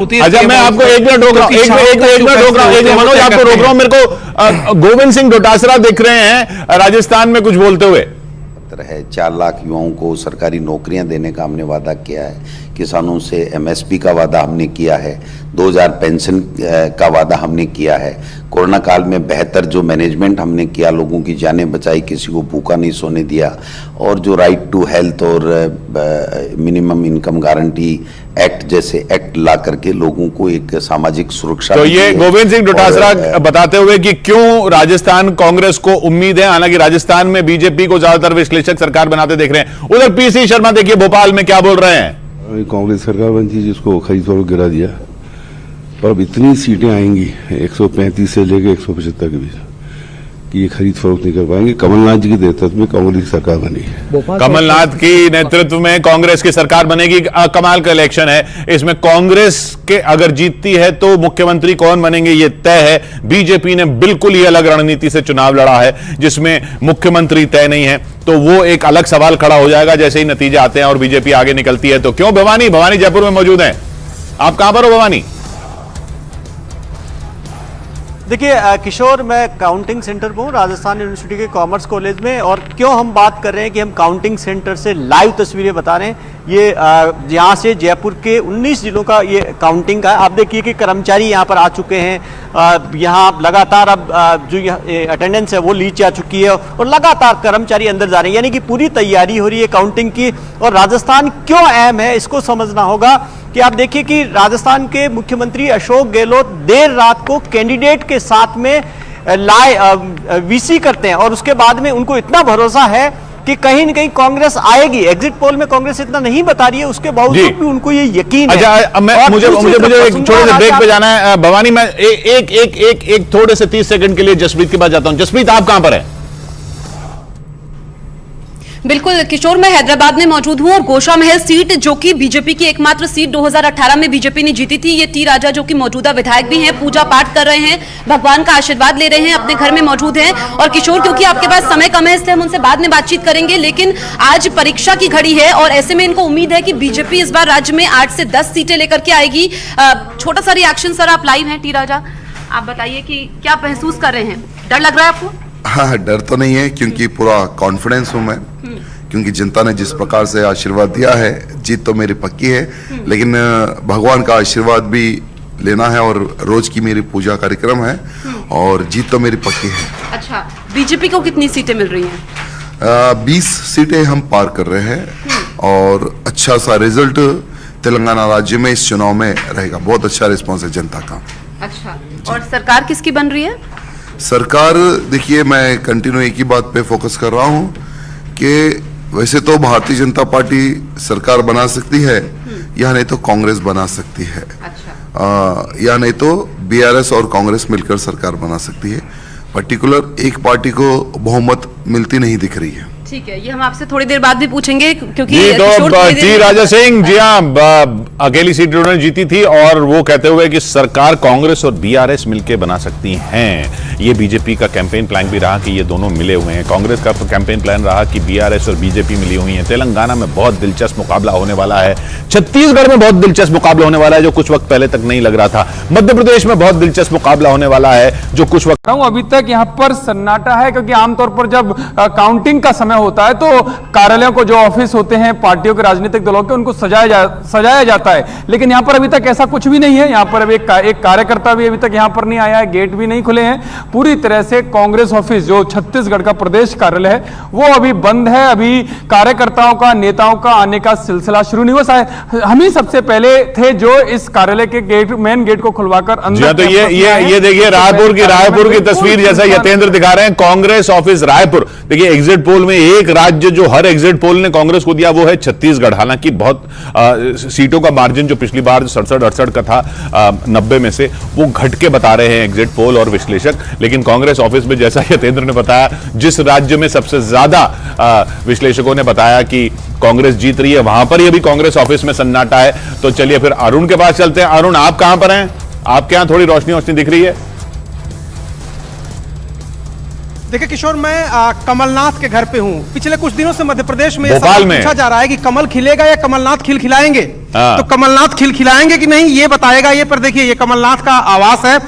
अच्छा, मैं आपको एक मिनट रोक रहा हूं, एक मिनट रोक रहा हूं, मनोज आपको रोक रहा हूं। मेरे को गोविंद सिंह डोटासरा दिख रहे हैं राजस्थान में कुछ बोलते हुए। है 4 लाख युवाओं को सरकारी नौकरियां देने का हमने वादा किया है, किसानों से एमएसपी का वादा हमने किया है, 2000 पेंशन का वादा हमने किया है, कोरोना काल में बेहतर जो मैनेजमेंट हमने किया, लोगों की जानें बचाई, किसी को भूखा नहीं सोने दिया, और जो राइट टू हेल्थ और मिनिमम इनकम गारंटी एक्ट जैसे एक्ट ला करके लोगों को एक सामाजिक सुरक्षा। तो ये गोविंद सिंह डोटासरा बताते हुए कि क्यों राजस्थान कांग्रेस को उम्मीद है, हालांकि राजस्थान में बीजेपी को ज्यादातर विश्लेषक सरकार बनाते देख रहे हैं। उधर पीसी शर्मा देखिए भोपाल में क्या बोल रहे हैं। कांग्रेस सरकार बनती जिसको खरीद फरोख्त गिरा दिया, पर अब इतनी सीटें आएंगी 135 से लेकर 175 के बीच कि ये खरीद फरोख्त नहीं कर पाएंगे। कमलनाथ जी के नेतृत्व में कांग्रेस की सरकार बनेगी। कमलनाथ की नेतृत्व में कांग्रेस की सरकार बनेगी। कमाल का इलेक्शन है, इसमें कांग्रेस के अगर जीतती है तो मुख्यमंत्री कौन बनेंगे ये तय है। बीजेपी ने बिल्कुल ही अलग रणनीति से चुनाव लड़ा है जिसमें मुख्यमंत्री तय नहीं है, तो वो एक अलग सवाल खड़ा हो जाएगा जैसे ही नतीजे आते हैं और बीजेपी आगे निकलती है। तो क्यों भवानी जयपुर में मौजूद है, आप कहां पर हो भवानी? देखिए किशोर, मैं काउंटिंग सेंटर पर हूँ राजस्थान यूनिवर्सिटी के कॉमर्स कॉलेज में। और क्यों हम बात कर रहे हैं कि हम काउंटिंग सेंटर से लाइव तस्वीरें बता रहे हैं। ये यहाँ से जयपुर के 19 जिलों का ये काउंटिंग का है। आप देखिए कि कर्मचारी यहाँ पर आ चुके हैं। यहाँ लगातार अब जो अटेंडेंस है वो ली जा चुकी है और लगातार कर्मचारी अंदर जा रहे हैं, यानी कि पूरी तैयारी हो रही है काउंटिंग की। और राजस्थान क्यों अहम है इसको समझना होगा कि आप देखिए कि राजस्थान के मुख्यमंत्री अशोक गहलोत देर रात को कैंडिडेट के साथ में वीसी करते हैं और उसके बाद में उनको इतना भरोसा है कि कहीं न कहीं कांग्रेस आएगी। एग्जिट पोल में कांग्रेस इतना नहीं बता रही है, उसके बावजूद भी उनको ये यकीन है। अच्छा, मुझे एक छोटे से ब्रेक पे जाना है भवानी। मैं एक थोड़े से 30 सेकंड के लिए जसप्रीत के पास जाता हूं। जसप्रीत, आप कहां पर है? बिल्कुल किशोर, मैं हैदराबाद में मौजूद हूं और गोशा महल सीट जो कि बीजेपी की एकमात्र सीट 2018 में बीजेपी ने जीती थी। ये टी राजा जो कि मौजूदा विधायक भी हैं, पूजा पाठ कर रहे हैं, भगवान का आशीर्वाद ले रहे हैं, अपने घर में मौजूद हैं। और किशोर, क्योंकि आपके पास समय कम है इसलिए हम उनसे बाद में बातचीत करेंगे, लेकिन आज परीक्षा की घड़ी है और ऐसे में इनको उम्मीद है कि बीजेपी इस बार राज्य में 8 से 10 सीटें लेकर के आएगी। छोटा सा रिएक्शन सर, आप लाइव हैं टी राजा, आप बताइए कि क्या महसूस कर रहे हैं? डर लग रहा है आपको? हाँ, डर तो नहीं है क्योंकि पूरा कॉन्फिडेंस हूँ मैं, क्योंकि जनता ने जिस प्रकार से आशीर्वाद दिया है, जीत तो मेरी पक्की है, लेकिन भगवान का आशीर्वाद भी लेना है और रोज की मेरी पूजा कार्यक्रम है और जीत तो मेरी पक्की है। अच्छा, बीजेपी को कितनी सीटें मिल रही हैं? 20 सीटें हम पार कर रहे हैं और अच्छा सा रिजल्ट तेलंगाना राज्य में इस चुनाव में रहेगा। बहुत अच्छा रिस्पॉन्स है जनता का। अच्छा, और सरकार किसकी बन रही है? सरकार देखिए, मैं कंटिन्यू एक ही बात पे फोकस कर रहा हूँ कि वैसे तो भारतीय जनता पार्टी सरकार बना सकती है या नहीं तो कांग्रेस बना सकती है। अच्छा। या नहीं तो बीआरएस और कांग्रेस मिलकर सरकार बना सकती है। पर्टिकुलर एक पार्टी को बहुमत मिलती नहीं दिख रही है। ठीक है, ये हम आपसे थोड़ी देर बाद भी पूछेंगे क्योंकि टी राजा सिंह जी, हाँ, अकेली सीट उन्होंने जीती थी और वो कहते हुए कि सरकार कांग्रेस और बीआरएस मिलकर बना सकती हैं। ये बीजेपी का कैंपेन प्लान भी रहा कि ये दोनों मिले हुए हैं। कांग्रेस का कैंपेन प्लान रहा कि बीआरएस और बीजेपी मिली हुई हैं। तेलंगाना में बहुत दिलचस्प मुकाबला होने वाला है, छत्तीसगढ़ में बहुत दिलचस्प मुकाबला होने वाला है जो कुछ वक्त पहले तक नहीं लग रहा था, मध्य प्रदेश में बहुत दिलचस्प मुकाबला होने वाला है जो कुछ वक्त। अभी तक यहाँ पर सन्नाटा है क्योंकि आमतौर पर जब काउंटिंग का समय होता है तो कार्यालयों को, जो ऑफिस होते हैं पार्टियों के, राजनीतिक दलों के, उनको सजाया जाता है, लेकिन यहाँ पर अभी तक ऐसा कुछ भी नहीं है। यहाँ पर अभी एक कार्यकर्ता भी अभी तक यहाँ पर नहीं आया है, गेट भी नहीं खुले हैं। पूरी तरह से कांग्रेस ऑफिस जो छत्तीसगढ़ का प्रदेश कार्यालय है वो अभी बंद है। अभी कार्यकर्ताओं का, नेताओं का आने का सिलसिला शुरू नहीं हुआ। हम ही सबसे पहले थे जो इस कार्यालय के गेट, मेन गेट को खुलवाकर अंदर। तो ये देखिए रायपुर की तस्वीर जैसा यतेंद्र दिखा रहे हैं, कांग्रेस ऑफिस रायपुर। देखिए एग्जिट पोल में एक राज्य जो हर एग्जिट पोल ने कांग्रेस को दिया वो है छत्तीसगढ़। हालांकि बहुत सीटों का मार्जिन जो पिछली बार 67-68 का था 90 में से, वो घट के बता रहे हैं एग्जिट पोल और विश्लेषक। लेकिन कांग्रेस ऑफिस में जैसा यतेंद्र ने बताया, जिस राज्य में सबसे ज्यादा विश्लेषकों ने बताया कि कांग्रेस जीत रही है, वहां पर ही अभी कांग्रेस ऑफिस में सन्नाटा है। तो चलिए फिर अरुण के पास चलते हैं। अरुण, आप कहां पर हैं? आपके यहां थोड़ी रोशनी दिख रही है? देखिए किशोर, मैं कमलनाथ के घर पे हूँ। पिछले कुछ दिनों से मध्य प्रदेश में भोपाल सवाल में पूछा जा रहा है कि कमल खिलेगा या कमलनाथ खिलखिलाएंगे। हाँ। तो कमलनाथ खिलखिलाएंगे कि नहीं ये बताएगा ये। पर देखिए, ये कमलनाथ का आवास है।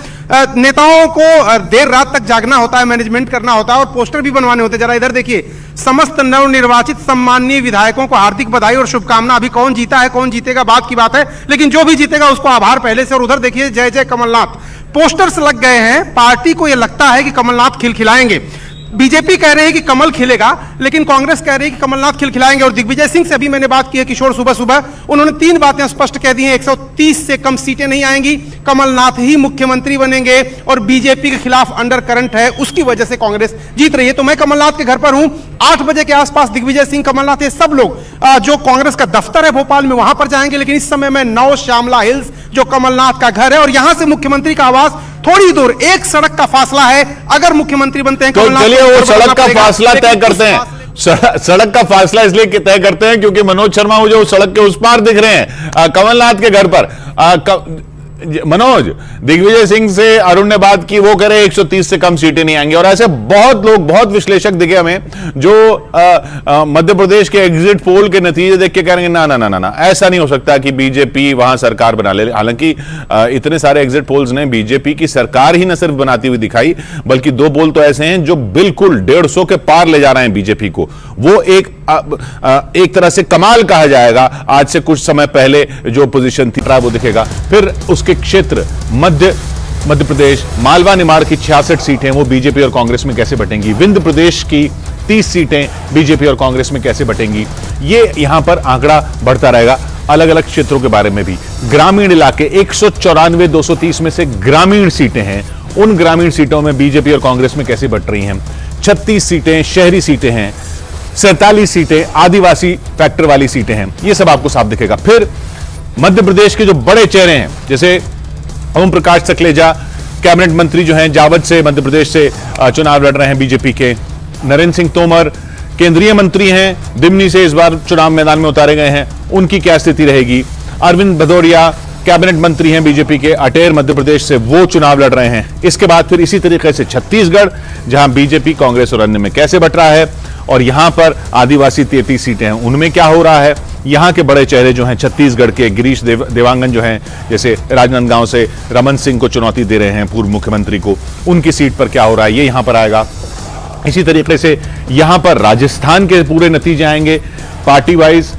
नेताओं को देर रात तक जागना होता है, मैनेजमेंट करना होता है और पोस्टर भी बनवाने होते हैं। जरा इधर देखिए, समस्त नवनिर्वाचित सम्माननीय विधायकों को हार्दिक बधाई और शुभकामना। अभी कौन जीता है कौन जीतेगा बात की बात है, लेकिन जो भी जीतेगा उसको आभार पहले से। और उधर देखिए, जय जय कमलनाथ पोस्टर्स लग गए हैं। पार्टी को यह लगता है कि कमलनाथ खिलखिलाएंगे। बीजेपी कह रही है कि कमल खिलेगा, लेकिन कांग्रेस कह रही है कि कमलनाथ खिलखिलाएंगे। और दिग्विजय सिंह से अभी मैंने बात की है किशोर, सुबह सुबह उन्होंने 3 बातें स्पष्ट कह दी हैं। 130 से कम सीटें नहीं आएंगी, कमलनाथ ही मुख्यमंत्री बनेंगे और बीजेपी के खिलाफ अंडर करंट है, उसकी वजह से कांग्रेस जीत रही है। तो मैं कमलनाथ के घर पर हूं। 8 बजे के आसपास दिग्विजय सिंह, कमलनाथ, ये सब लोग जो कांग्रेस का दफ्तर है भोपाल में, वहां पर जाएंगे। लेकिन इस समय मैं नौ श्यामला हिल्स, जो कमलनाथ का घर है, और यहां से मुख्यमंत्री का आवास थोड़ी दूर, 1 सड़क का फासला है। अगर मुख्यमंत्री बनते हैं तो चलिए वो सड़क का फासला तय करते हैं। सड़क का फासला इसलिए तय करते हैं क्योंकि मनोज शर्मा मुझे सड़क के उस पार दिख रहे हैं कमलनाथ के घर पर। मनोज, दिग्विजय सिंह से अरुण ने बात की, वो कह रहे 130 से कम सीटें नहीं आएंगी। और ऐसे बहुत लोग, बहुत विश्लेषक दिखे हमें जो मध्य प्रदेश के एग्जिट पोल के नतीजे देख के कह रहे हैं ना ना ना ना ना, ऐसा नहीं हो सकता कि बीजेपी वहां सरकार बना ले। हालांकि इतने सारे एग्जिट पोल्स ने बीजेपी की सरकार ही न सिर्फ बनाती हुई दिखाई, बल्कि 2 पोल तो ऐसे हैं जो बिल्कुल 150 के पार ले जा रहे हैं बीजेपी को। वो एक तरह से कमाल कहा जाएगा। आज से कुछ समय पहले जो पोजीशन थी वो दिखेगा। फिर उसके क्षेत्र मध्य प्रदेश, मालवा निमाड़ की 66 सीटें वो बीजेपी और कांग्रेस में कैसे बटेंगी, विंध्य प्रदेश की 30 सीटें बीजेपी और कांग्रेस में कैसे बटेंगी, ये यहां पर आंकड़ा बढ़ता रहेगा। अलग अलग क्षेत्रों के बारे में भी, ग्रामीण इलाके 194 230 में से ग्रामीण सीटें हैं, उन ग्रामीण सीटों में बीजेपी और कांग्रेस में कैसे बट रही हैं। 36 सीटें शहरी सीटें हैं, 47 सीटें आदिवासी फैक्टर वाली सीटें हैं। ये सब आपको साफ दिखेगा। फिर मध्य प्रदेश के जो बड़े चेहरे हैं, जैसे ओम प्रकाश सकलेजा कैबिनेट मंत्री जो हैं, जावद से मध्य प्रदेश से चुनाव लड़ रहे हैं बीजेपी के। नरेंद्र सिंह तोमर केंद्रीय मंत्री हैं, दिमनी से इस बार चुनाव मैदान में उतारे गए हैं, उनकी क्या स्थिति रहेगी। अरविंद भदौरिया कैबिनेट मंत्री हैं बीजेपी के, अटेर मध्य प्रदेश से, वो चुनाव लड़ रहे हैं। इसके बाद फिर इसी तरीके से छत्तीसगढ़, जहां बीजेपी, कांग्रेस और अन्य में कैसे बट रहा है, और यहां पर आदिवासी 33 सीटें हैं, उनमें क्या हो रहा है। यहां के बड़े चेहरे जो हैं छत्तीसगढ़ के, गिरीश देवांगन जो हैं, जैसे राजनांदगांव से रमन सिंह को चुनौती दे रहे हैं, पूर्व मुख्यमंत्री को, उनकी सीट पर क्या हो रहा है, ये यहां पर आएगा। इसी तरीके से यहां पर राजस्थान के पूरे नतीजे आएंगे पार्टी वाइज।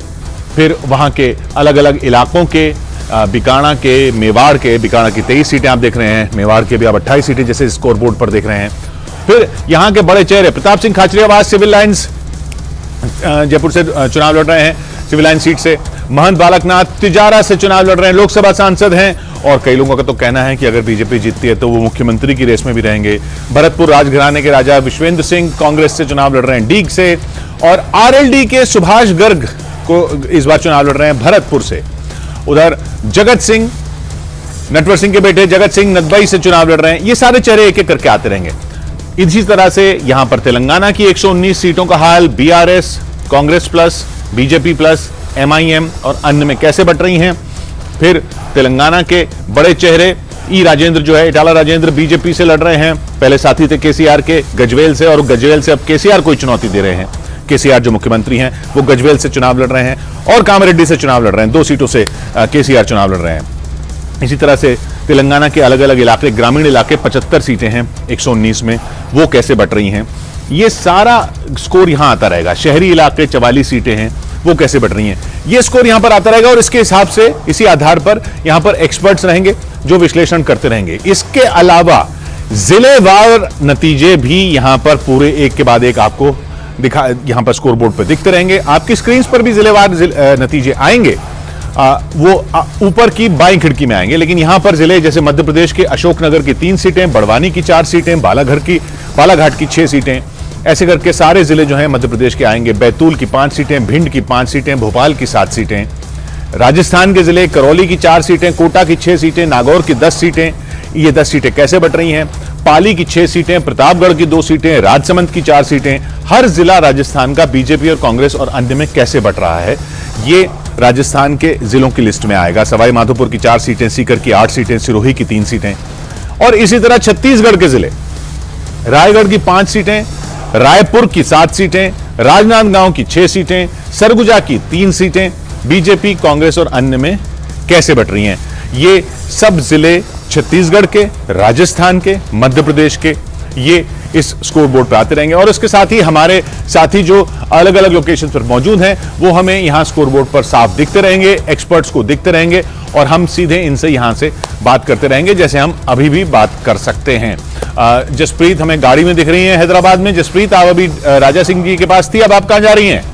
फिर वहां के अलग अलग इलाकों के, बीकाणा के, मेवाड़ के, बीकाणा की 23 सीटें आप देख रहे हैं, मेवाड़ के भी आप 28 सीटें जैसे स्कोर बोर्ड पर देख रहे हैं। फिर यहां के बड़े चेहरे, प्रताप सिंह खाचरियावास सिविल लाइंस जयपुर से चुनाव लड़ रहे हैं, सिविल लाइन सीट से। महंत बालकनाथ तिजारा से चुनाव लड़ रहे हैं, लोकसभा सांसद हैं, और कई लोगों का तो कहना है कि अगर बीजेपी जीतती है तो वो मुख्यमंत्री की रेस में भी रहेंगे। भरतपुर राजघराने के राजा विश्वेंद्र सिंह कांग्रेस से चुनाव लड़ रहे हैं, डीग से। और आरएलडी के सुभाष गर्ग को इस बार चुनाव लड़ रहे हैं भरतपुर से। उधर जगत सिंह, नटवर सिंह के बेटे जगत सिंह नदबई से चुनाव लड़ रहे हैं। ये सारे चेहरे एक एक करके आते रहेंगे। इसी तरह से यहां पर तेलंगाना की 119 सीटों का हाल, BRS, Congress plus, BJP plus, MIM और अन्य में कैसे बट रही हैं। फिर तेलंगाना के बड़े चेहरे, ई राजेंद्र जो है, इटाला राजेंद्र बीजेपी से लड़ रहे हैं, पहले साथी थे केसीआर के गजवेल से, और गजवेल से अब केसीआर को चुनौती दे रहे हैं। केसीआर जो मुख्यमंत्री हैं वो गजवेल से चुनाव लड़ रहे हैं, और कामारेड्डी से चुनाव लड़ रहे हैं। 2 सीटों से केसीआर चुनाव लड़ रहे हैं। इसी तरह से तेलंगाना के अलग अलग इलाके, ग्रामीण इलाके 75 सीटें हैं 119 में, वो कैसे बट रही हैं। ये सारा स्कोर यहां आता रहेगा। शहरी इलाके 44 सीटें हैं, वो कैसे बढ़ रही हैं, ये स्कोर यहां पर आता रहेगा। और इसके हिसाब से, इसी आधार पर यहां पर एक्सपर्ट्स रहेंगे जो विश्लेषण करते रहेंगे। इसके अलावा जिलेवार नतीजे भी यहां पर पूरे एक के बाद एक आपको यहां पर स्कोर बोर्ड पर दिखते रहेंगे। आपकी स्क्रीन पर भी जिलेवार नतीजे आएंगे, वो ऊपर की बाईं खिड़की में आएंगे। लेकिन यहां पर जिले जैसे मध्य प्रदेश के अशोकनगर की 3 सीटें, बड़वानी की 4 सीटें, बालाघाट की 6 सीटें, ऐसे करके सारे जिले जो हैं मध्य प्रदेश के आएंगे। बैतूल की 5 सीटें, भिंड की 5 सीटें, भोपाल की 7 सीटें। राजस्थान के जिले, करौली की 4 सीटें, कोटा की 6 सीटें, नागौर की 10 सीटें। ये 10 सीटें कैसे बट रही हैं। पाली की 6 सीटें, प्रतापगढ़ की 2 सीटें, राजसमंद की 4 सीटें। हर जिला राजस्थान का बीजेपी और कांग्रेस और अन्य में कैसे बट रहा है, ये राजस्थान के जिलों की लिस्ट में आएगा। सवाई माधोपुर की 4 सीटें, सीकर की 8 सीटें, सिरोही की 3 सीटें। और इसी तरह छत्तीसगढ़ के जिले, रायगढ़ की 5 सीटें, रायपुर की 7 सीटें, राजनांदगांव की 6 सीटें, सरगुजा की 3 सीटें बीजेपी, कांग्रेस और अन्य में कैसे बट रही हैं। ये सब जिले छत्तीसगढ़ के, राजस्थान के, मध्य प्रदेश के, ये इस स्कोर बोर्ड पर आते रहेंगे। और इसके साथ ही हमारे साथी जो अलग अलग लोकेशन पर मौजूद हैं वो हमें यहां स्कोर बोर्ड पर साफ दिखते रहेंगे, एक्सपर्ट्स को दिखते रहेंगे और हम सीधे इनसे यहां से बात करते रहेंगे जैसे हम अभी भी बात कर सकते हैं। जसप्रीत हमें गाड़ी में दिख रही हैं हैदराबाद में। जसप्रीत, आप अभी राजा सिंह जी के पास थी, अब आप कहां जा रही हैं?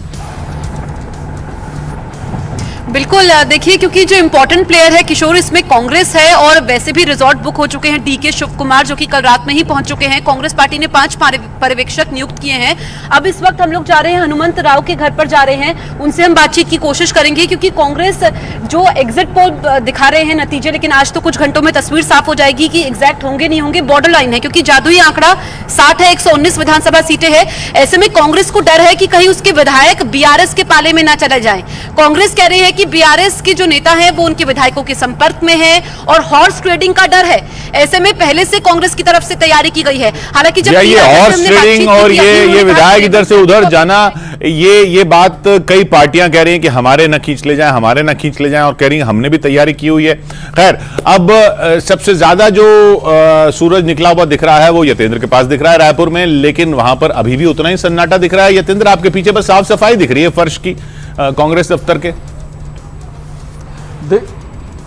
बिल्कुल, देखिए क्योंकि जो इंपॉर्टेंट प्लेयर है किशोर, इसमें कांग्रेस है और वैसे भी रिजॉर्ट बुक हो चुके हैं। डीके शिव कुमार जो कि कल रात में ही पहुंच चुके हैं। कांग्रेस पार्टी ने 5 पर्यवेक्षक नियुक्त किए हैं। अब इस वक्त हम लोग जा रहे हैं हनुमंत राव के घर पर जा रहे हैं, उनसे हम बातचीत की कोशिश करेंगे क्योंकि कांग्रेस जो एग्जिट पोल दिखा रहे हैं नतीजे, लेकिन आज तो कुछ घंटों में तस्वीर साफ हो जाएगी कि एग्जैक्ट होंगे नहीं होंगे। बॉर्डर लाइन है क्योंकि जादुई आंकड़ा 60 है, 119 विधानसभा सीटें हैं। ऐसे में कांग्रेस को डर है कि कहीं उसके विधायक बीआरएस के पाले में ना चले जाएं। कांग्रेस कह रही है कि बीआरएस की जो नेता है वो उनके विधायकों के संपर्क में है और हॉर्स ट्रेडिंग का डर है। ऐसे में पहले से कांग्रेस की तरफ से तैयारी की गई है। हालांकि जब ये हॉर्स ट्रेडिंग और ये विधायक इधर से उधर जाना, ये बात कई पार्टियां कह रही हैं कि हमारे न खींच ले जाएं, हमारे न खींच ले जाएं, और कह रही हैं हमने भी तैयारी की हुई है। खैर, अब सबसे ज्यादा जो सूरज निकला हुआ दिख रहा है वो यतेंद्र के पास दिख रहा है रायपुर में, लेकिन वहां पर अभी भी उतना ही सन्नाटा दिख रहा है। यतेंद्र, आपके पीछे बस साफ सफाई दिख रही है फर्श की कांग्रेस दफ्तर के।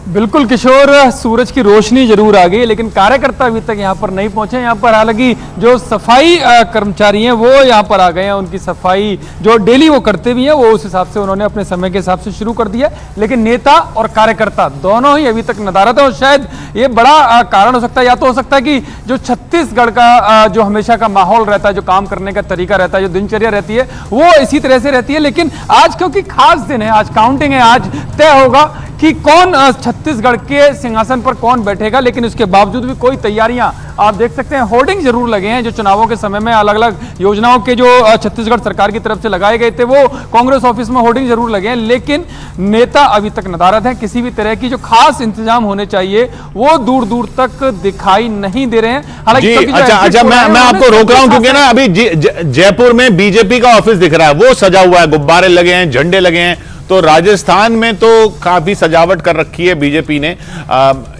बिल्कुल किशोर, सूरज की रोशनी जरूर आ गई लेकिन कार्यकर्ता अभी तक यहाँ पर नहीं पहुंचे। यहाँ पर हालांकि जो सफाई कर्मचारी हैं वो यहाँ पर आ गए हैं, उनकी सफाई जो डेली वो करते भी हैं वो उस हिसाब से उन्होंने अपने समय के हिसाब से शुरू कर दिया। लेकिन नेता और कार्यकर्ता दोनों ही अभी तक नदारत है और शायद ये बड़ा कारण हो सकता है। या तो हो सकता है कि जो छत्तीसगढ़ का जो हमेशा का माहौल रहता है, जो काम करने का तरीका रहता है, जो दिनचर्या रहती है वो इसी तरह से रहती है। लेकिन आज क्योंकि खास दिन है, आज काउंटिंग है, आज तय होगा कि कौन छत्तीसगढ़ के सिंहासन पर कौन बैठेगा। लेकिन उसके बावजूद भी कोई तैयारियां आप देख सकते हैं, होर्डिंग जरूर लगे हैं जो चुनावों के समय में अलग अलग योजनाओं के जो छत्तीसगढ़ सरकार की तरफ से लगाए गए थे वो कांग्रेस ऑफिस में होर्डिंग जरूर लगे हैं। लेकिन नेता अभी तक नदारत है, किसी भी तरह की जो खास इंतजाम होने चाहिए वो दूर दूर तक दिखाई नहीं दे रहे हैं। हालांकि अच्छा, मैं आपको रोक रहा हूं क्योंकि ना अभी जयपुर में बीजेपी का ऑफिस दिख रहा है, वो सजा हुआ है, गुब्बारे लगे हैं, झंडे लगे हैं। तो राजस्थान में तो काफी सजावट कर रखी है बीजेपी ने।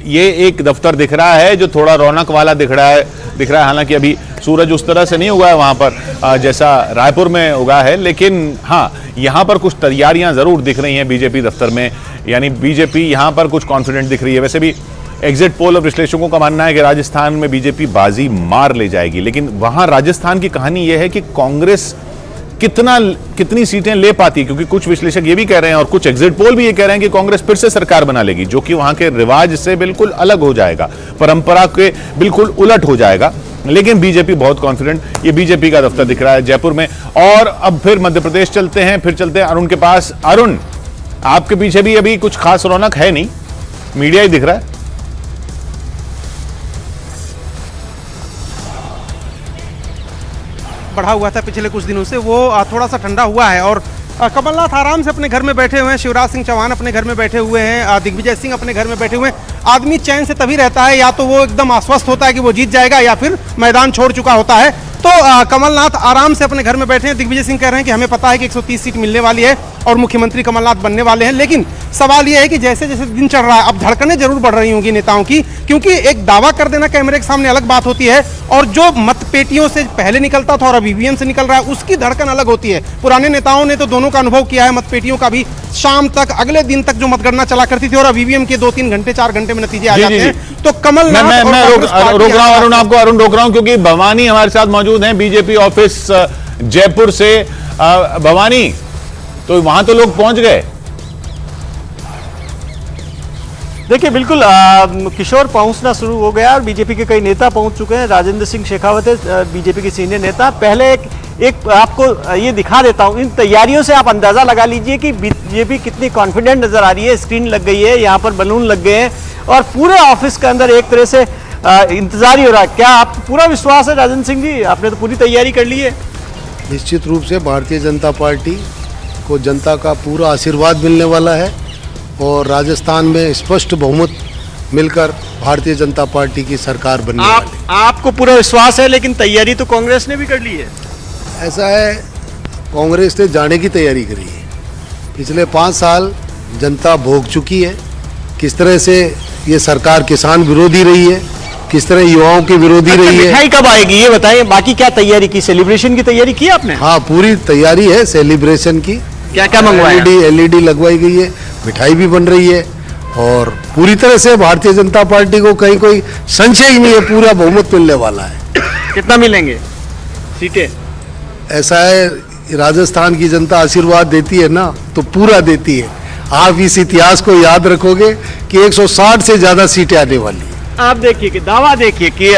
ये एक दफ्तर दिख रहा है जो थोड़ा रौनक वाला दिख रहा है। हालांकि अभी सूरज उस तरह से नहीं उगा है वहां पर जैसा रायपुर में उगा है, लेकिन हाँ, यहां पर कुछ तैयारियां जरूर दिख रही हैं बीजेपी दफ्तर में। यानी बीजेपी यहां पर कुछ कॉन्फिडेंट दिख रही है। वैसे भी एग्जिट पोल और विश्लेषकों का मानना है कि राजस्थान में बीजेपी बाजी मार ले जाएगी, लेकिन वहां राजस्थान की कहानी यह है कि कांग्रेस कितनी सीटें ले पाती है, क्योंकि कुछ विश्लेषक ये भी कह रहे हैं और कुछ एग्जिट पोल भी ये कह रहे हैं कि कांग्रेस फिर से सरकार बना लेगी, जो कि वहां के रिवाज से बिल्कुल अलग हो जाएगा, परंपरा के बिल्कुल उलट हो जाएगा। लेकिन बीजेपी बहुत कॉन्फिडेंट, ये बीजेपी का दफ्तर दिख रहा है जयपुर में। और अब फिर मध्य प्रदेश चलते हैं, फिर चलते हैं अरुण के पास। अरुण, आपके पीछे भी अभी कुछ खास रौनक है नहीं, मीडिया ही दिख रहा है। बढ़ा हुआ था पिछले कुछ दिनों से, वो थोड़ा सा ठंडा हुआ है और कमलनाथ आराम से अपने घर में बैठे हुए हैं, शिवराज सिंह चौहान अपने घर में बैठे हुए हैं, दिग्विजय सिंह अपने घर में बैठे हुए हैं। आदमी चैन से तभी रहता है या तो वो एकदम आश्वस्त होता है कि वो जीत जाएगा या फिर मैदान छोड़ चुका होता है। तो कमलनाथ आराम से अपने घर में बैठे हैं। दिग्विजय सिंह कह रहे हैं कि हमें पता है कि 130 सीट मिलने वाली है और मुख्यमंत्री कमलनाथ बनने वाले हैं। लेकिन सवाल यह है कि जैसे जैसे दिन चढ़ रहा है अब धड़कनें जरूर बढ़ रही होंगी नेताओं की, क्योंकि एक दावा कर देना कैमरे के सामने अलग बात होती है और जो मतपेटियों से पहले निकलता था और अब ईवीएम से निकल रहा है उसकी धड़कन अलग होती है। पुराने नेताओं ने तो दोनों का अनुभव किया है, मतपेटियों का भी। शाम तक, अगले दिन तक जो मतगणना चला करती थी और अब ईवीएम के 2-3 घंटे 4 घंटे में नतीजे आ जाते हैं। तो कमलनाथ मैं रोक रहा हूं अरुण, आपको अरुण रोक रहा हूं क्योंकि भवानी हमारे साथ मौजूद हैं बीजेपी ऑफिस जयपुर से। भवानी, तो वहां तो लोग पहुंच गए। देखिए बिल्कुल किशोर पहुंचना शुरू हो गया और बीजेपी के कई नेता पहुंच चुके हैं। राजेंद्र सिंह शेखावत है बीजेपी के सीनियर नेता। पहले एक आपको ये दिखा देता हूं, इन तैयारियों से आप अंदाजा लगा लीजिए कि बीजेपी कितनी कॉन्फिडेंट नजर आ रही है। स्क्रीन लग गई है, यहाँ पर बलून लग गए हैं और पूरे ऑफिस के अंदर एक तरह से इंतजार ही हो रहा है। क्या आपको पूरा विश्वास है राजेंद्र सिंह जी, आपने तो पूरी तैयारी कर ली है? निश्चित रूप से भारतीय जनता पार्टी को जनता का पूरा आशीर्वाद मिलने वाला है और राजस्थान में स्पष्ट बहुमत मिलकर भारतीय जनता पार्टी की सरकार बनने वाली। आपको पूरा विश्वास है, लेकिन तैयारी तो कांग्रेस ने भी कर ली है। ऐसा है, कांग्रेस ने जाने की तैयारी करी है। पिछले 5 साल जनता भोग चुकी है किस तरह से ये सरकार किसान विरोधी रही है, किस तरह युवाओं की विरोधी रही है। मिठाई कब आएगी ये बताइए, बाकी क्या तैयारी की, सेलिब्रेशन की तैयारी की आपने? हाँ, पूरी तैयारी है सेलिब्रेशन की। क्या क्या मंगवाया? एलईडी लगवाई गई है, मिठाई भी बन रही है और पूरी तरह से भारतीय जनता पार्टी को कहीं कोई संशय ही नहीं है, पूरा बहुमत मिलने वाला है। कितना मिलेंगे सीटें? ऐसा है, राजस्थान की जनता आशीर्वाद देती है ना तो पूरा देती है। आप इस इतिहास को याद रखोगे कि 160 से ज्यादा सीटें आने वाली है। आप देखिए कि दावा देखिए कि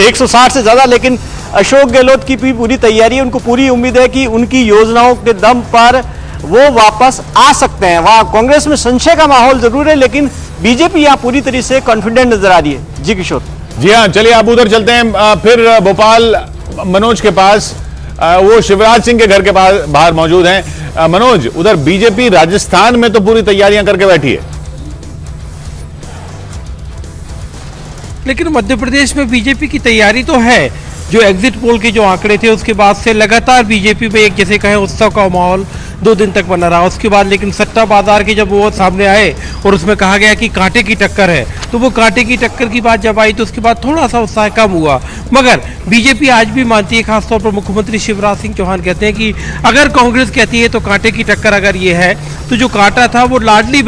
160 से ज्यादा, लेकिन अशोक गहलोत की भी पूरी तैयारी है। उनको पूरी उम्मीद है कि उनकी योजनाओं के दम पर वो वापस आ सकते हैं। वहां कांग्रेस में संशय का माहौल जरूर है, लेकिन बीजेपी यहाँ पूरी तरह से कॉन्फिडेंट नजर आ रही है। जी किशोर। जी हाँ, चलिए आप उधर चलते हैं। फिर भोपाल मनोज के पास, वो शिवराज सिंह के घर के पास बाहर मौजूद हैं। मनोज, उधर बीजेपी राजस्थान में तो पूरी तैयारियां करके बैठी है, लेकिन मध्य प्रदेश में बीजेपी की तैयारी तो है। जो एग्जिट पोल के जो आंकड़े थे उसके बाद से लगातार बीजेपी में एक जैसे कहें उत्सव का माहौल 2 दिन तक बना रहा। उसके बाद लेकिन सट्टा बाजार के जब वो सामने आए और उसमें कहा गया कि कांटे की टक्कर है, तो वो कांटे की टक्कर की बात जब आई तो उसके बाद थोड़ा सा उत्साह कम हुआ। मगर बीजेपी आज भी मानती है, खासतौर पर मुख्यमंत्री शिवराज सिंह चौहान कहते हैं कि अगर कांग्रेस कहती है तो कांटे की टक्कर अगर ये है, तो जो कांटा था वो लाडली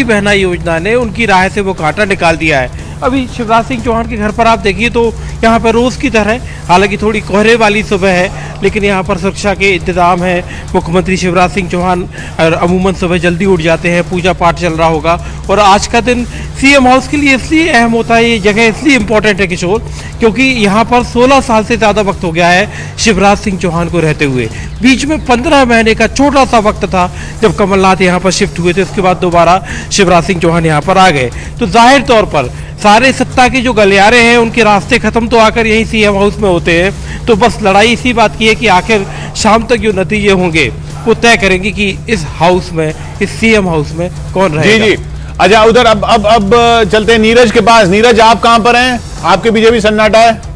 बहना योजना ने उनकी राह से वो कांटा निकाल दिया है। अभी शिवराज सिंह चौहान के घर पर आप देखिए तो यहाँ पर रोज की तरह, हालांकि थोड़ी कोहरे वाली सुबह है, लेकिन यहाँ पर सुरक्षा के इंतजाम है। मुख्यमंत्री शिवराज सिंह चौहान अमूमन सुबह जल्दी उठ जाते हैं, पूजा पाठ चल रहा होगा। और आज का दिन सीएम हाउस के लिए इसलिए अहम होता है, ये जगह इसलिए इम्पोर्टेंट है किशोर, क्योंकि यहाँ पर 16 साल से ज़्यादा वक्त हो गया है शिवराज सिंह चौहान को रहते हुए। बीच में 15 महीने का छोटा सा वक्त था जब कमलनाथ यहाँ पर शिफ्ट हुए थे, उसके बाद दोबारा शिवराज सिंह चौहान यहाँ पर आ गए। तो जाहिर तौर पर सारे सत्ता के जो गलियारे हैं उनके रास्ते खत्म तो आकर यहीं सीएम हाउस में होते हैं। तो बस लड़ाई इसी बात की है कि आखिर शाम तक जो नतीजे होंगे वो तय करेंगे कि इस हाउस में, इस सीएम हाउस में कौन रहेगा। जी जी। अच्छा, उधर अब चलते हैं नीरज के पास। नीरज, आप कहां पर हैं? आपके बीजेपी सन्नाटा है।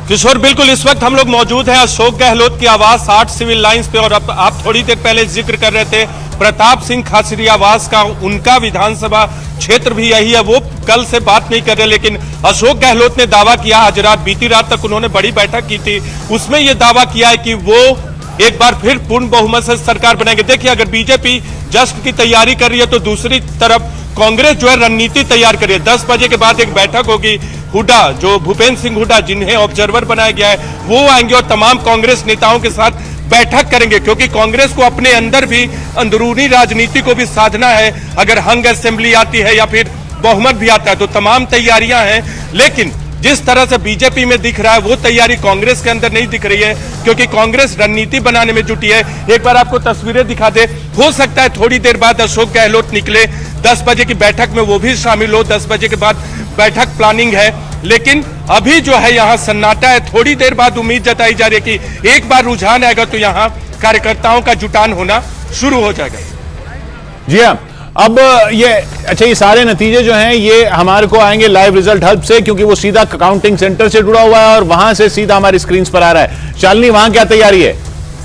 किशोर, बिल्कुल इस वक्त हम लोग मौजूद हैं अशोक गहलोत की आवास 60 सिविल लाइंस पे, और अब आप थोड़ी देर पहले जिक्र कर रहे थे प्रताप सिंह खाचरियावास का, उनका विधानसभा क्षेत्र भी यही है। वो कल से बात नहीं कर रहे, लेकिन अशोक गहलोत ने दावा किया, आज रात बीती रात तक उन्होंने बड़ी बैठक की थी, उसमें ये दावा किया है कि वो एक बार फिर पूर्ण बहुमत से सरकार बनाएंगे। देखिए, अगर बीजेपी जश्न की तैयारी कर रही है तो दूसरी तरफ कांग्रेस जो है रणनीति तैयार कर रही है। 10 बजे के बाद एक बैठक होगी, हुड्डा जो भूपेंद्र सिंह हुड्डा जिन्हें ऑब्जर्वर बनाया गया है वो आएंगे और तमाम कांग्रेस नेताओं के साथ बैठक करेंगे, क्योंकि कांग्रेस को अपने अंदर भी अंदरूनी राजनीति को भी साधना है। अगर हंग असेंबली आती है या फिर बहुमत भी आता है तो तमाम तैयारियां हैं, लेकिन जिस तरह से बीजेपी में दिख रहा है वो तैयारी कांग्रेस के अंदर नहीं दिख रही है, क्योंकि कांग्रेस रणनीति बनाने में जुटी है। एक बार आपको तस्वीरें दिखा दे, हो सकता है थोड़ी देर बाद अशोक गहलोत निकले, 10 बजे की बैठक में वो भी शामिल हो, 10 बजे के बाद बैठक प्लानिंग है, लेकिन अभी जो है यहाँ सन्नाटा है। थोड़ी देर बाद उम्मीद जताई जा रही है कि एक बार रुझान आएगा तो यहाँ कार्यकर्ताओं का जुटान होना शुरू हो जाएगा। जी हाँ, अब ये अच्छा, ये सारे नतीजे जो हैं ये हमारे को आएंगे लाइव रिजल्ट हब से, क्योंकि वो सीधा काउंटिंग सेंटर से जुड़ा हुआ है और वहां से सीधा हमारी स्क्रीन पर आ रहा है। शालिनी, वहां क्या तैयारी है?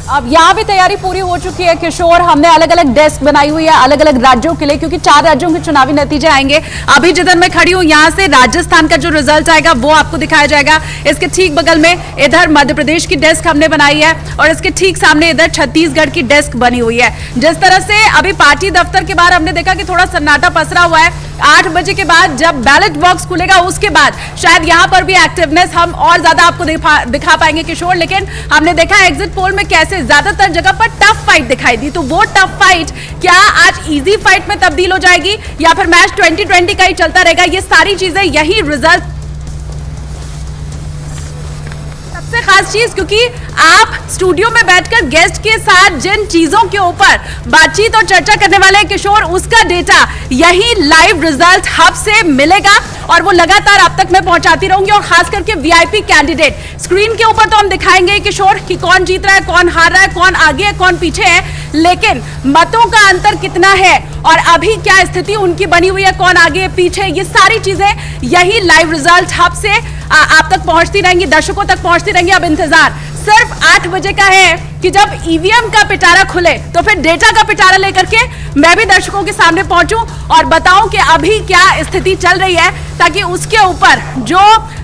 अब यहाँ भी तैयारी पूरी हो चुकी है किशोर। हमने अलग अलग डेस्क बनाई हुई है अलग अलग राज्यों के लिए, क्योंकि 4 राज्यों के चुनावी नतीजे आएंगे। अभी जिधर मैं खड़ी हूँ यहाँ से राजस्थान का जो रिजल्ट आएगा वो आपको दिखाया जाएगा। इसके ठीक बगल में इधर मध्य प्रदेश की डेस्क हमने बनाई है और इसके ठीक सामने इधर छत्तीसगढ़ की डेस्क बनी हुई है। जिस तरह से अभी पार्टी दफ्तर के बाहर हमने देखा कि थोड़ा सन्नाटा पसरा हुआ है। 8 बजे के बाद जब बैलेट बॉक्स खुलेगा उसके बाद शायद यहाँ पर भी एक्टिवनेस हम और ज्यादा आपको दिखा पाएंगे किशोर। लेकिन हमने देखा एग्जिट पोल में कैसे ज्यादातर जगह पर टफ फाइट दिखाई दी, तो वो टफ फाइट क्या आज इजी फाइट में तब्दील हो जाएगी या फिर मैच 2020 का ही चलता रहेगा? ये सारी चीजें यही रिजल्ट सबसे खास चीज, क्योंकि आप स्टूडियो में बैठकर गेस्ट के साथ जिन चीजों के ऊपर बातचीत और चर्चा करने वाले हैं किशोर, उसका डेटा यही लाइव रिजल्ट हब से मिलेगा और वो लगातार अब तक मैं पहुंचाती रहूंगी। और खास करके वीआईपी कैंडिडेट स्क्रीन के ऊपर तो हम दिखाएंगे किशोर कि कौन जीत रहा है, कौन हार रहा है, कौन आगे है, कौन पीछे है, लेकिन मतों का अंतर कितना है और अभी क्या स्थिति उनकी बनी हुई है, कौन आगे पीछे, ये सारी चीजें यही लाइव रिजल्ट हब से आप तक पहुंचती रहेंगी, दर्शकों तक पहुंचती रहेंगी। अब इंतजार सिर्फ 8 बजे का है कि जब ईवीएम का पिटारा खुले तो फिर डेटा का पिटारा लेकर के मैं भी दर्शकों के सामने पहुंचूं और बताऊं कि अभी क्या स्थिति चल रही है, ताकि उसके ऊपर जो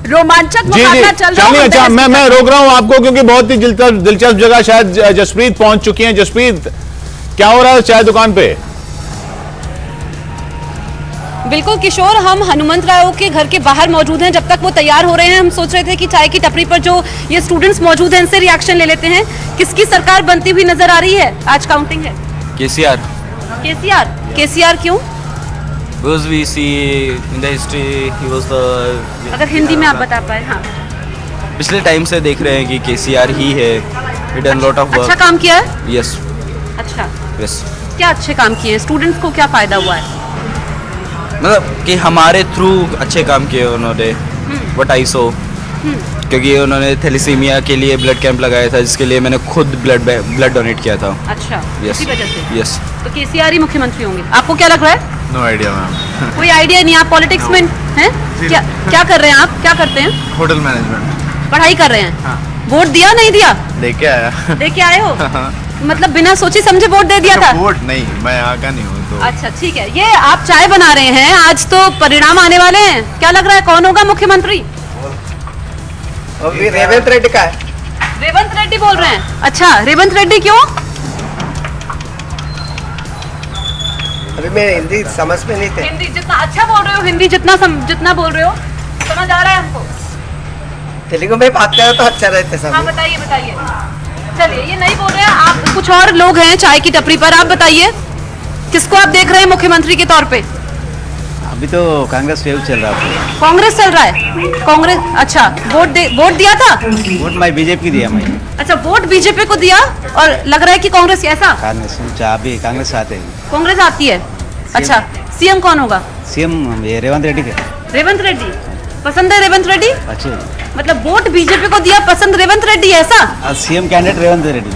रोमांचक मुकाबला चल रहा है। अच्छा, मैं रोक रहा हूं आपको क्योंकि बहुत ही दिलचस्प जगह शायद जसप्रीत पहुंच चुकी हैं। जसप्रीत, क्या हो रहा है चाय दुकान पे? बिल्कुल किशोर, हम हनुमंत राव के घर के बाहर मौजूद हैं। जब तक वो तैयार हो रहे हैं हम सोच रहे थे कि चाय की टपरी पर जो ये स्टूडेंट्स मौजूद हैं इनसे रिएक्शन ले लेते हैं। किसकी सरकार बनती हुई नजर आ रही है? आज काउंटिंग है। केसीआर। केसीआर? केसीआर क्यों? Because we see in the history he was the अगर हिंदी में आप बता पाए। हाँ, पिछले टाइम से देख रहे हैं कि केसीआर ही है। He done lot of work. अच्छा काम किया है? Yes. अच्छा, Yes. क्या अच्छे काम किए हैं? स्टूडेंट्स को क्या फायदा हुआ है? मतलब कि हमारे थ्रू अच्छे काम किए उन्होंने, what I saw. क्योंकि उन्होंने थैलेसीमिया के लिए ब्लड कैंप लगाया था, जिसके लिए मैंने खुद ब्लड डोनेट किया था। अच्छा, Yes. इसी वजह से। Yes. तो केसीआर ही मुख्यमंत्री होंगे, आपको क्या लग रहा है? No idea ma'am. कोई आइडिया नहीं, आप पॉलिटिक्स में हैं? क्या कर रहे हैं आप? क्या करते हैं? Hotel management. पढ़ाई कर रहे हैं। वोट दिया नहीं दिया? लेके आया। लेके आए हो? मतलब बिना सोची समझे वोट दे दिया था? वोट नहीं, मैं यहाँ का नहीं हूँ तो। अच्छा ठीक है, ये आप चाय बना रहे हैं, आज तो परिणाम आने वाले हैं, क्या लग रहा है कौन होगा मुख्यमंत्री? रेवंत रेड्डी का है। रेवंत रेड्डी बोल रहे हैं? अच्छा, रेवंत रेड्डी क्यों? अभी मैं हिंदी समझ में नहीं थे। हिंदी जितना अच्छा बोल रहे हो, हिंदी जितना बोल रहे हो समझ आ रहा है हमको। तेलुगु में बात करो तो अच्छा रहते सब। हाँ बताइए बताइए। चलिए, ये नहीं बोल रहे हैं आप, कुछ और लोग हैं चाय की टपरी पर, आप बताइए किसको आप देख रहे हैं मुख्यमंत्री के तौर पे? अभी तो कांग्रेस वेव चल रहा है। कांग्रेस चल रहा है? कांग्रेस, अच्छा। वोट दिया था? वोट मैं बीजेपी दिया मैं। अच्छा, वोट बीजेपी को दिया और लग रहा है कि कांग्रेस कैसा? कांग्रेस अभी कांग्रेस आते हैं। कांग्रेस आती है। अच्छा, सीएम कौन होगा? सीएम रेवंत रेड्डी के। रेवंत रेड्डी पसंद है? रेवंत रेड्डी अच्छे, मतलब वोट बीजेपी को दिया, पसंद रेवंत रेड्डी, ऐसा? CM candidate Revanth Reddy.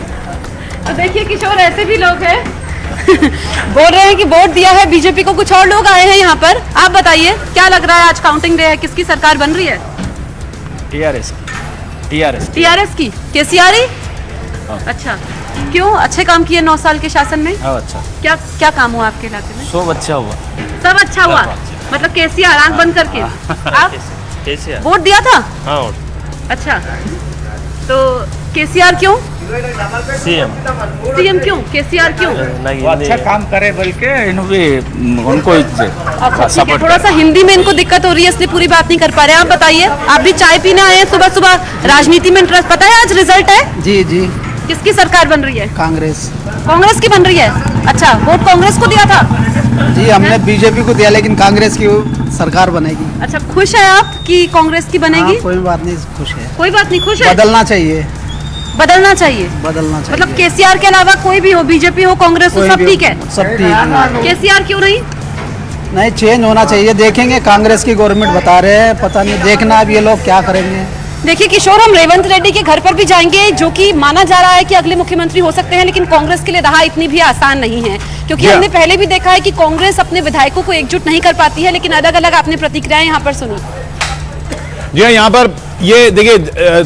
तो देखिए किशोर, ऐसे भी लोग हैं बोल रहे हैं कि वोट दिया है बीजेपी को। कुछ और लोग आए हैं यहाँ पर, आप बताइए क्या लग रहा है? आज काउंटिंग डे है, किसकी सरकार बन रही है? टीआरएस की। केसीआर ही? अच्छा, क्यों? अच्छे काम किए 9 साल के शासन में? अच्छा, क्या काम हुआ आपके इलाके में? सब अच्छा हुआ। सब अच्छा हुआ, मतलब केसीआर आंख बंद करके। आप वोट दिया था? अच्छा, तो केसीआर क्यों? सीएम क्यों? केसीआर क्यों? वो अच्छा काम करे बल्कि उनको अच्छा ठीक है, थोड़ा सा हिंदी में इनको दिक्कत हो रही है इसलिए पूरी बात नहीं कर पा रहे हैं। आप बताइए, आप भी चाय पीने आए हैं सुबह सुबह, राजनीति में इंटरेस्ट, पता है आज रिजल्ट है? जी जी। किसकी सरकार बन रही है? कांग्रेस। कांग्रेस की बन रही है? अच्छा, वोट कांग्रेस को दिया था? जी, हमने बीजेपी को दिया, लेकिन कांग्रेस की सरकार बनेगी। अच्छा, खुश है आप कि कांग्रेस की बनेगी? कोई बात नहीं, खुश है। कोई बात नहीं, खुश है? बदलना चाहिए। बदलना चाहिए मतलब केसीआर के अलावा कोई भी हो, बीजेपी हो, कांग्रेस हो, सब ठीक है? सब ठीक है। केसीआर क्यों नहीं? नहीं, चेंज होना चाहिए। देखेंगे, कांग्रेस की गवर्नमेंट बता रहे हैं, पता नहीं, देखना अब ये लोग क्या करेंगे। देखिए किशोर, हम रेवंत रेड्डी के घर पर भी जाएंगे, जो कि माना जा रहा है कि अगले मुख्यमंत्री हो सकते हैं, लेकिन कांग्रेस के लिए राह इतनी भी आसान नहीं है, क्योंकि हमने पहले भी देखा है कि कांग्रेस अपने विधायकों को एकजुट नहीं कर पाती है। लेकिन अलग अलग आपने प्रतिक्रियाएं यहाँ पर सुनी। जी हाँ, यहाँ पर ये देखिए,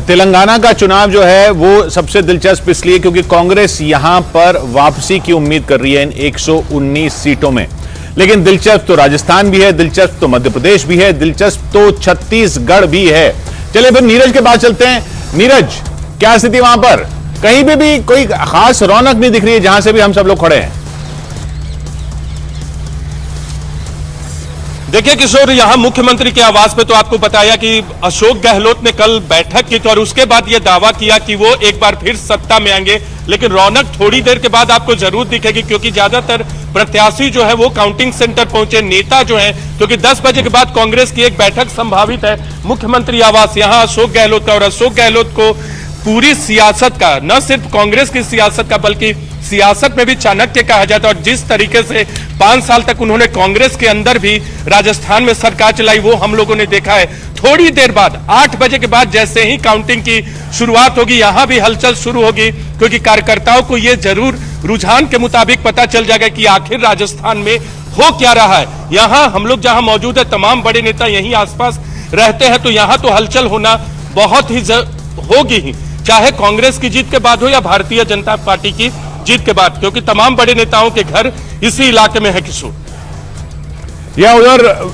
तेलंगाना का चुनाव जो है वो सबसे दिलचस्प इसलिए क्योंकि कांग्रेस यहाँ पर वापसी की उम्मीद कर रही है इन 119 सीटों में। लेकिन दिलचस्प तो राजस्थान भी है, दिलचस्प तो मध्य प्रदेश भी है, दिलचस्प तो छत्तीसगढ़ भी है। चलिए फिर नीरज के पास चलते हैं। नीरज, क्या स्थिति वहां पर? कहीं पे भी कोई खास रौनक नहीं दिख रही है जहां से भी हम सब लोग खड़े हैं। देखिए किशोर, यहाँ मुख्यमंत्री के आवास पे तो आपको बताया कि अशोक गहलोत ने कल बैठक की थी और उसके बाद ये दावा किया कि वो एक बार फिर सत्ता में आएंगे। लेकिन रौनक थोड़ी देर के बाद आपको जरूर दिखेगी, क्योंकि ज्यादातर प्रत्याशी जो है वो काउंटिंग सेंटर पहुंचे, नेता जो है, क्योंकि 10 बजे के बाद कांग्रेस की एक बैठक संभावित है मुख्यमंत्री आवास यहाँ अशोक गहलोत का। और अशोक गहलोत को पूरी सियासत का, न सिर्फ कांग्रेस की सियासत का बल्कि सियासत में भी चाणक्य कहा जाता है। और जिस तरीके से 5 साल तक उन्होंने कांग्रेस के अंदर भी राजस्थान में सरकार चलाई, वो हम लोगों ने देखा है। थोड़ी देर बाद 8 बजे के बाद जैसे ही काउंटिंग की शुरुआत होगी, यहां भी हलचल शुरू होगी, क्योंकि कार्यकर्ताओं को यह जरूर रुझान के मुताबिक पता चल जाएगा कि आखिर राजस्थान में हो क्या रहा है। यहां हम लोग जहां मौजूद है, तमाम बड़े नेता यहीं आसपास रहते हैं, तो यहां तो हलचल होना बहुत ही होगी ही, चाहे कांग्रेस की जीत के बाद हो या भारतीय जनता पार्टी की जीत के बाद, क्योंकि तमाम बड़े नेताओं के घर इसी इलाके में है किशोर। या उधर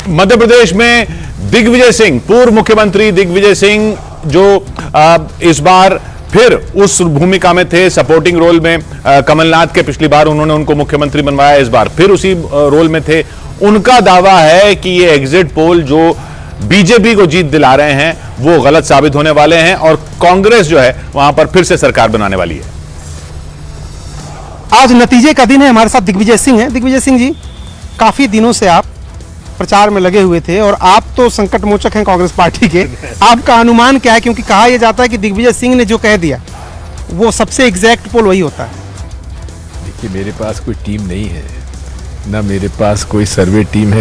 मध्य प्रदेश में दिग्विजय सिंह, पूर्व मुख्यमंत्री दिग्विजय सिंह, जो इस बार फिर उस भूमिका में थे, सपोर्टिंग रोल में। कमलनाथ के पिछली बार उन्होंने उनको मुख्यमंत्री बनवाया, इस बार फिर उसी रोल में थे। उनका दावा है कि ये एग्जिट पोल जो बीजेपी को जीत दिला रहे हैं वो गलत साबित होने वाले हैं और कांग्रेस जो है वहां पर फिर से सरकार बनाने वाली है। आज नतीजे का दिन है। हमारे साथ दिग्विजय सिंह हैं। दिग्विजय सिंह जी, काफी दिनों से आप प्रचार में लगे हुए थे और आप तो संकट मोचक हैं कांग्रेस पार्टी के। आपका अनुमान क्या है, क्योंकि कहा यह जाता है कि दिग्विजय सिंह ने जो कह दिया वो सबसे एग्जैक्ट पोल वही होता है। देखिए, मेरे पास कोई टीम नहीं है, ना मेरे पास कोई सर्वे टीम है,